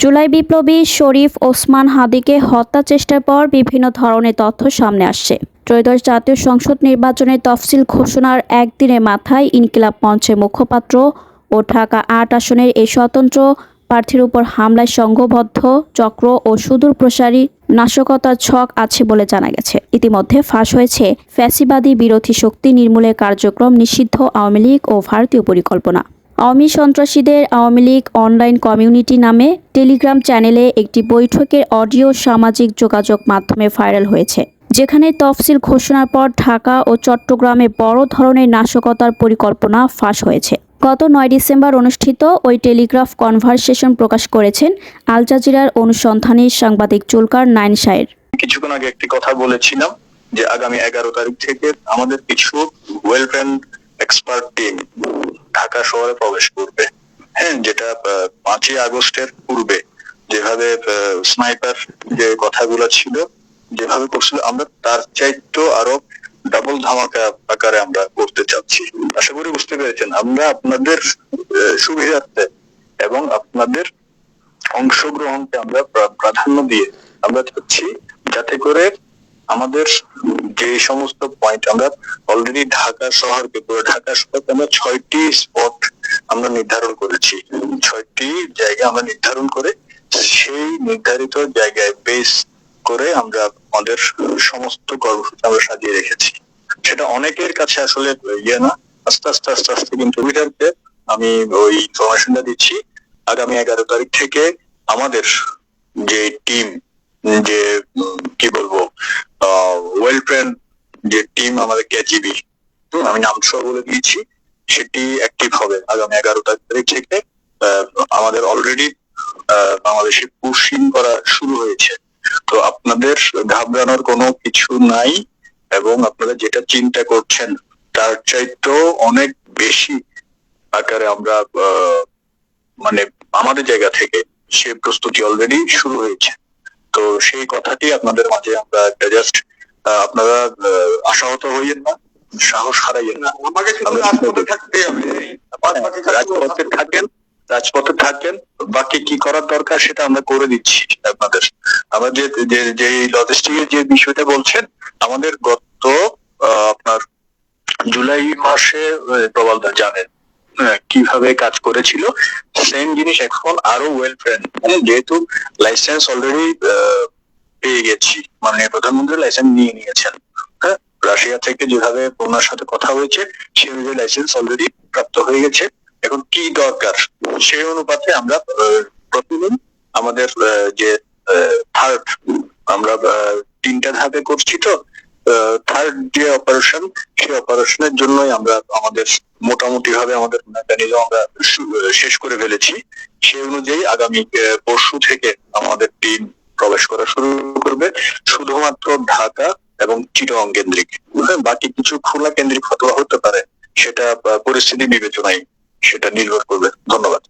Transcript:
জুলাই বিপ্লবী শরীফ ওসমান হাদিকে হত্যা চেষ্টার পর বিভিন্ন ধরনের তথ্য সামনে আসছে। ত্রয়োদশ জাতীয় সংসদ নির্বাচনের তফসিল ঘোষণার একদিনের মাথায় ইনকিলাব মঞ্চের মুখপাত্র ও ঢাকা ৮ আসনের এই স্বতন্ত্র প্রার্থীর উপর হামলায় সংঘবদ্ধ চক্র ও সুদূরপ্রসারী নাশকতার ছক আছে বলে জানা গেছে। ইতিমধ্যে ফাঁস হয়েছে ফ্যাসিবাদী বিরোধী শক্তি নির্মূলের কার্যক্রম নিষিদ্ধ আওয়ামী লীগ ও ভারতীয় পরিকল্পনা। আওয়ামী সন্ত্রাসীদের আওয়ামী লীগ অনলাইন কমিউনিটি নামে টেলিগ্রাম চ্যানেলে একটি বৈঠকের অডিও সামাজিক যোগাযোগ মাধ্যমে ভাইরাল হয়েছে, যেখানে তফসিল ঘোষণার পর ঢাকা ও চট্টগ্রামে বড় ধরনের নাশকতার পরিকল্পনা ফাঁস হয়েছে। গত ৯ ডিসেম্বর অনুষ্ঠিত ওই টেলিগ্রাফ কনভারসেশন প্রকাশ করেছেন আল জাজিরার অনুসন্ধানী সাংবাদিক জুলকার নাইন শায়ের। কিছুক্ষণ আগে একটি কথা বলেছিলাম যে আগামী 11 তারিখ থেকে আমাদের কিছু well trend expert team Dhaka শহরে প্রবেশ করবে। হ্যাঁ, যেটা 5ই আগস্টের পূর্বে যেভাবে স্নাইপার যে কথাগুলো ছিল, যেভাবে করছিল, আমরা তার চাইতেও আরো ডাবল ধামাকা আকারে আমরা করতে চাচ্ছি। আশা করি বুঝতে পেরেছেন। আমরা আপনাদের সুবিধার্থে এবং আপনাদের অংশগ্রহণকে আমরা প্রাধান্য দিয়ে আমরা চাচ্ছি যাতে করে আমাদের যে সমস্ত পয়েন্ট আমরা অলরেডি ঢাকা শহরকে, পুরো ঢাকা শহরকে আমরা 6টি স্পট আমরা নির্ধারণ করেছি। 6টি জায়গা আমরা নির্ধারণ করে সেই নির্ধারিত জায়গায় বেস করে আমরা আমাদের সমস্ত কর্মসূচি আমরা সাজিয়ে রেখেছি। সেটা অনেকের কাছে আসলে না, আস্তে আস্তে কিন্তু সুবিধার্থে আমি ওই ইনফরমেশনটা দিচ্ছি। আগামী 11 তারিখ থেকে আমাদের যে টিম, যে কি বলবো, ওয়েল ট্রেন্ড যে টিম আমাদের কেজিবি, আমি নাম সহ বলে দিয়েছি, সেটি অ্যাক্টিভ হবে আগামী 11 তারিখ থেকে। আমাদের অলরেডি বাংলাদেশে পুশিং করা শুরু হয়েছে। তো আপনাদের ঘাবড়ানোর কোনো কিছু নাই, এবং আপনারা যেটা চিন্তা করছেন তার চাইতেও অনেক বেশি আকারে আমরা মানে আমাদের জায়গা থেকে সে প্রস্তুতি অলরেডি শুরু হয়েছে। তো সেই কথাটি আপনাদের মাঝে আমরা জাস্ট, আপনারা আশাহত হইয়েন না, সাহস হারাইয়েন না। আমাকে রাজপথে থাকতে হবে, রাজপথে থাকেন। বাকি কি করার দরকার সেটা আমরা করে দিচ্ছি আপনাদের। আমরা যে লজিস্টিকের যে বিষয়টা বলছেন, আমাদের গত আপনার জুলাই মাসে প্রবালদা জানেন কিভাবে কাজ করেছিল, সেম জিনিস এখন আরো ওয়েল ফ্রেন্ড। যেহেতু লাইসেন্স অলরেডি পেয়ে গেছি, মাননীয় প্রধানমন্ত্রী লাইসেন্স নিয়ে নিয়েছেন। হ্যাঁ, রাশিয়া থেকে যেভাবে ওনার সাথে কথা হয়েছে সেই অনুযায়ী লাইসেন্স অলরেডি প্রাপ্ত হয়ে গেছে। এখন কি দরকার সেই অনুপাতে আমরা প্রতিদিন আমাদের যে থার্ড, আমরা 3টা ধাপে করছি। তো থার্ড যে অপারেশন, সেই অপারেশনের জন্যই আমরা আমাদের মোটামুটি ভাবে আমাদের মেকানিজম আমরা শেষ করে ফেলেছি। সেই অনুযায়ী আগামী পরশু থেকে আমাদের টিম প্রবেশ করা শুরু করবে, শুধুমাত্র ঢাকা এবং চিটাগং কেন্দ্রিক। বাকি কিছু খুলনা কেন্দ্রিক হতে পারে, সেটা পরিস্থিতি বিবেচনায় সেটা নির্ভর করবে। ধন্যবাদ।